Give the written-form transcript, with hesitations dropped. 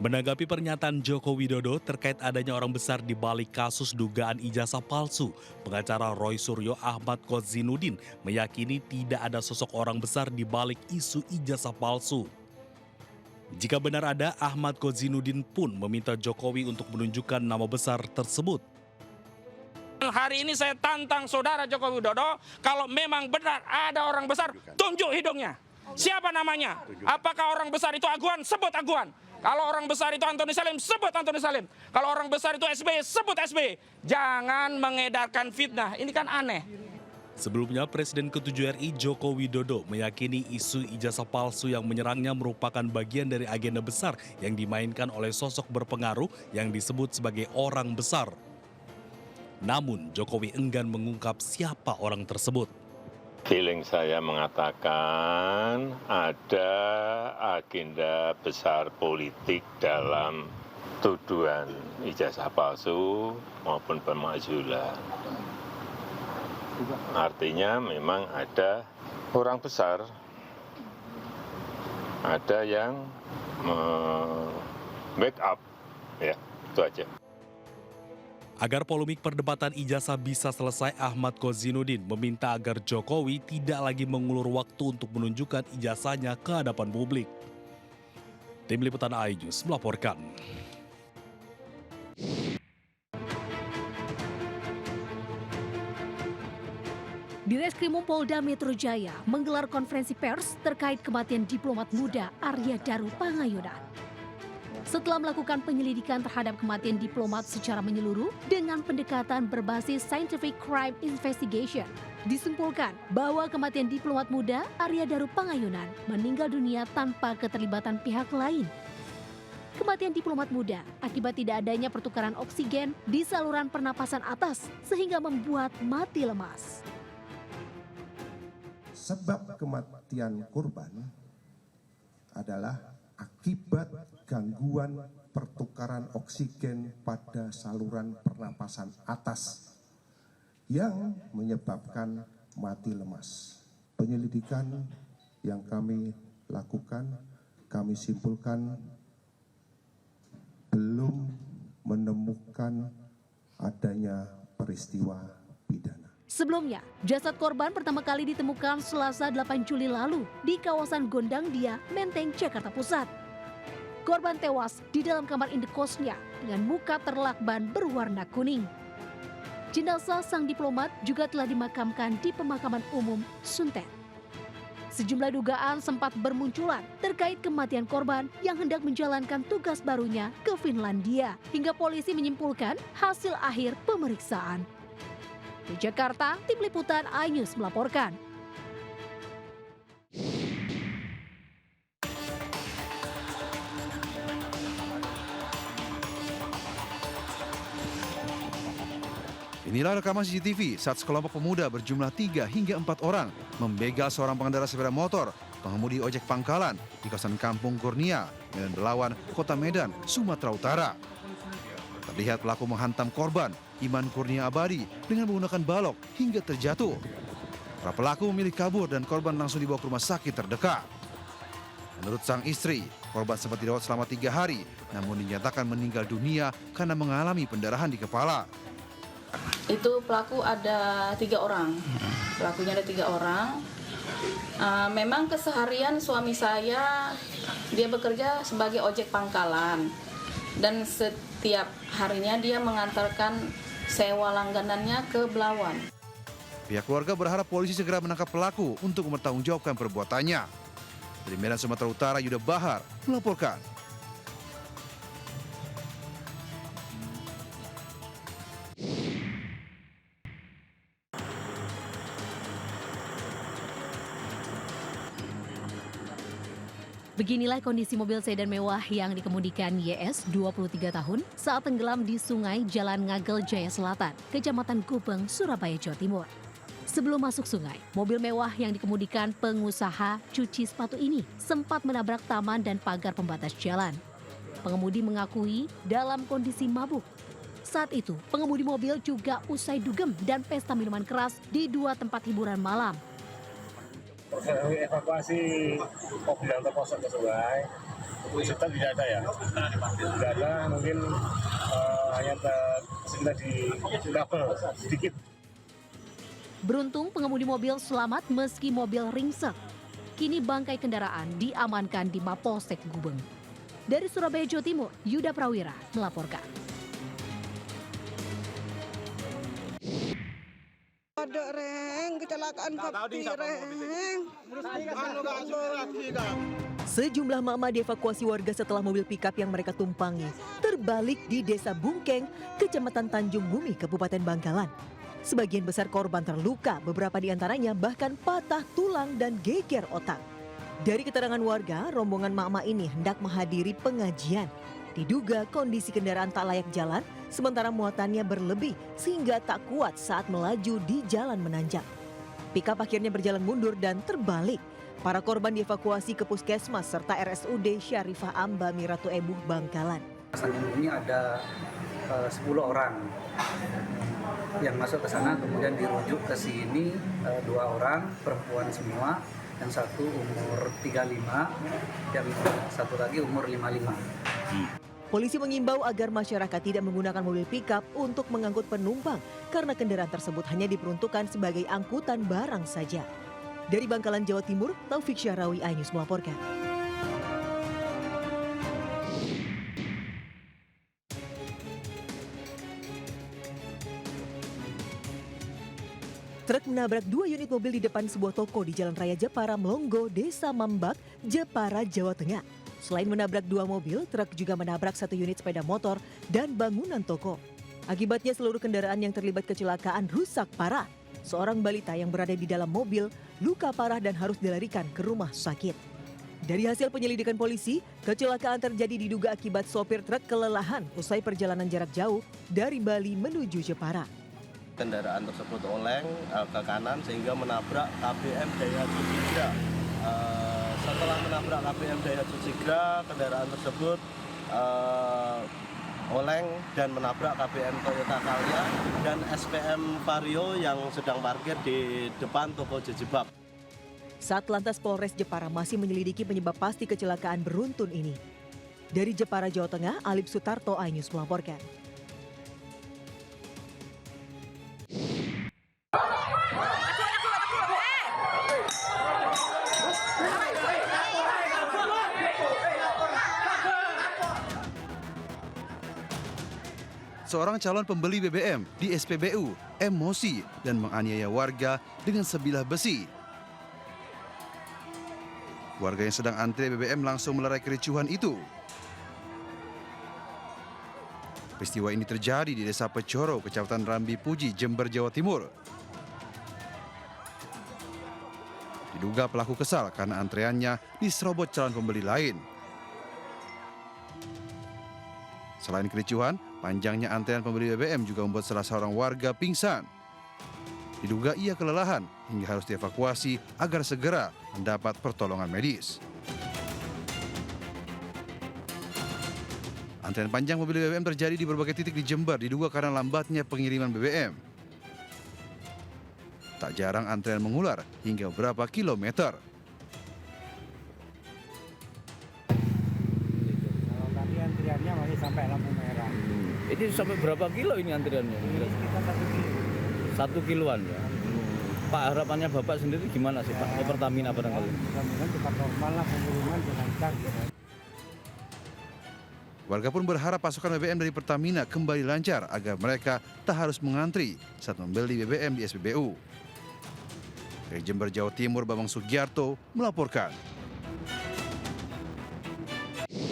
Menanggapi pernyataan Joko Widodo terkait adanya orang besar di balik kasus dugaan ijazah palsu, pengacara Roy Suryo Ahmad Kozinudin meyakini tidak ada sosok orang besar di balik isu ijazah palsu. Jika benar ada, Ahmad Kozinudin pun meminta Jokowi untuk menunjukkan nama besar tersebut. Hari ini saya tantang saudara Joko Widodo, kalau memang benar ada orang besar, tunjuk hidungnya. Siapa namanya? Apakah orang besar itu Aguan? Sebut Aguan. Kalau orang besar itu Antoni Salim, sebut Antoni Salim. Kalau orang besar itu SBY, sebut SBY. Jangan mengedarkan fitnah, ini kan aneh. Sebelumnya, Presiden ke-7 RI Joko Widodo meyakini isu ijazah palsu yang menyerangnya merupakan bagian dari agenda besar yang dimainkan oleh sosok berpengaruh yang disebut sebagai orang besar. Namun, Jokowi enggan mengungkap siapa orang tersebut. Feeling saya mengatakan ada agenda besar politik dalam tuduhan ijazah palsu maupun pemakzulan. Artinya memang ada orang besar, ada yang make-up, ya itu aja. Agar polemik perdebatan ijazah bisa selesai, Ahmad Kozinudin meminta agar Jokowi tidak lagi mengulur waktu untuk menunjukkan ijazahnya ke hadapan publik. Tim Liputan iNews melaporkan. Direskrimum Polda Metro Jaya menggelar konferensi pers terkait kematian diplomat muda Arya Daru Pangayunan. Setelah melakukan penyelidikan terhadap kematian diplomat secara menyeluruh dengan pendekatan berbasis Scientific Crime Investigation, disimpulkan bahwa kematian diplomat muda Arya Daru Pangayunan meninggal dunia tanpa keterlibatan pihak lain. Kematian diplomat muda akibat tidak adanya pertukaran oksigen di saluran pernapasan atas sehingga membuat mati lemas. Sebab kematian korban adalah akibat gangguan pertukaran oksigen pada saluran pernapasan atas yang menyebabkan mati lemas. Penyelidikan yang kami lakukan, kami simpulkan belum menemukan adanya peristiwa pidana. Sebelumnya, jasad korban pertama kali ditemukan Selasa 8 Juli lalu di kawasan Gondang Dia, Menteng, Jakarta Pusat. Korban tewas di dalam kamar indekosnya dengan muka terlakban berwarna kuning. Jenazah sang diplomat juga telah dimakamkan di pemakaman umum Sunten. Sejumlah dugaan sempat bermunculan terkait kematian korban yang hendak menjalankan tugas barunya ke Finlandia, hingga polisi menyimpulkan hasil akhir pemeriksaan. Di Jakarta, Tim Liputan iNews melaporkan. Inilah rekaman CCTV saat sekelompok pemuda berjumlah 3 hingga 4 orang membegal seorang pengendara sepeda motor, pengemudi ojek pangkalan di kawasan Kampung Kurnia, Medan Belawan, Kota Medan, Sumatera Utara. Terlihat pelaku menghantam korban, Iman Kurnia Abadi, dengan menggunakan balok hingga terjatuh. Para pelaku memilih kabur dan korban langsung dibawa ke rumah sakit terdekat. Menurut sang istri, korban sempat dirawat selama 3 hari, namun dinyatakan meninggal dunia karena mengalami pendarahan di kepala. Itu pelaku ada 3 orang, pelakunya ada 3 orang. Memang keseharian suami saya, dia bekerja sebagai ojek pangkalan. Dan setiap harinya dia mengantarkan sewa langganannya ke Belawan. Pihak keluarga berharap polisi segera menangkap pelaku untuk mempertanggungjawabkan perbuatannya. Dari Medan, Sumatera Utara, Yuda Bahar melaporkan. Beginilah kondisi mobil sedan mewah yang dikemudikan YS 23 tahun saat tenggelam di sungai Jalan Ngagel Jaya Selatan, Kecamatan Gubeng, Surabaya, Jawa Timur. Sebelum masuk sungai, mobil mewah yang dikemudikan pengusaha cuci sepatu ini sempat menabrak taman dan pagar pembatas jalan. Pengemudi mengakui dalam kondisi mabuk. Saat itu, pengemudi mobil juga usai dugem dan pesta minuman keras di 2 tempat hiburan malam. Evakuasi mobil yang terposok ke sungai, kesulitan tidak ada ya, tidak ada, mungkin hanya kesulitan di kabel sedikit. Beruntung pengemudi mobil selamat meski mobil ringsek. Kini bangkai kendaraan diamankan di Mapolsek Gubeng. Dari Surabaya, Jawa Timur, Yuda Prawira melaporkan. Ada reng, kecelakaan kopi reng. Sejumlah mama dievakuasi warga setelah mobil pikap yang mereka tumpangi terbalik di Desa Bungkeng, Kecamatan Tanjung Bumi, Kabupaten Bangkalan. Sebagian besar korban terluka, beberapa di antaranya bahkan patah tulang dan geger otak. Dari keterangan warga, rombongan mama ini hendak menghadiri pengajian. Diduga kondisi kendaraan tak layak jalan, sementara muatannya berlebih sehingga tak kuat saat melaju di jalan menanjak. Pikap akhirnya berjalan mundur dan terbalik. Para korban dievakuasi ke Puskesmas serta RSUD Syarifah Amba Miratu Ebuh Bangkalan. Ini ada 10 orang yang masuk ke sana, kemudian dirujuk ke sini 2 orang perempuan semua, yang satu umur 35 dan satu lagi umur 55. Polisi mengimbau agar masyarakat tidak menggunakan mobil pikap untuk mengangkut penumpang karena kendaraan tersebut hanya diperuntukkan sebagai angkutan barang saja. Dari Bangkalan, Jawa Timur, Taufik Syahrawi, iNews melaporkan. Truk menabrak 2 unit mobil di depan sebuah toko di Jalan Raya Jepara, Melonggo, Desa Mambak, Jepara, Jawa Tengah. Selain menabrak 2 mobil, truk juga menabrak 1 unit sepeda motor dan bangunan toko. Akibatnya seluruh kendaraan yang terlibat kecelakaan rusak parah. Seorang balita yang berada di dalam mobil luka parah dan harus dilarikan ke rumah sakit. Dari hasil penyelidikan polisi, kecelakaan terjadi diduga akibat sopir truk kelelahan usai perjalanan jarak jauh dari Bali menuju Jepara. Kendaraan tersebut oleng ke kanan sehingga menabrak KBM Daya Cucigra. Setelah menabrak KBM Daya Cucigra, kendaraan tersebut oleng dan menabrak KBM Toyota Calya dan SPM Vario yang sedang parkir di depan toko Jejebab. Satlantas Polres Jepara masih menyelidiki penyebab pasti kecelakaan beruntun ini. Dari Jepara, Jawa Tengah, Alip Sutarto, iNews melaporkan. Seorang calon pembeli BBM di SPBU emosi dan menganiaya warga dengan sebilah besi. Warga yang sedang antri BBM langsung melerai kericuhan itu. Peristiwa ini terjadi di Desa Pecoro, Kecamatan Rambi Puji, Jember, Jawa Timur. Diduga pelaku kesal karena antreannya diserobot calon pembeli lain. Selain kericuhan, panjangnya antrean pembeli BBM juga membuat salah seorang warga pingsan. Diduga ia kelelahan hingga harus dievakuasi agar segera mendapat pertolongan medis. Antrean panjang mobil BBM terjadi di berbagai titik di Jember, diduga karena lambatnya pengiriman BBM. Tak jarang antrean mengular hingga beberapa kilometer. Antriannya masih sampai lampu merah. Ini sampai berapa kilo ini antriannya? Sekitar 1 kilo. 1 kiloan ya. Pak, harapannya Bapak sendiri gimana sih Pak? Ke Pertamina barangkali? Mudah-mudahan cepat normal lah, pengiriman lancar gitu. Warga pun berharap pasokan BBM dari Pertamina kembali lancar agar mereka tak harus mengantri saat membeli BBM di SPBU. Dari Jember, Jawa Timur, Bambang Sugiarto melaporkan.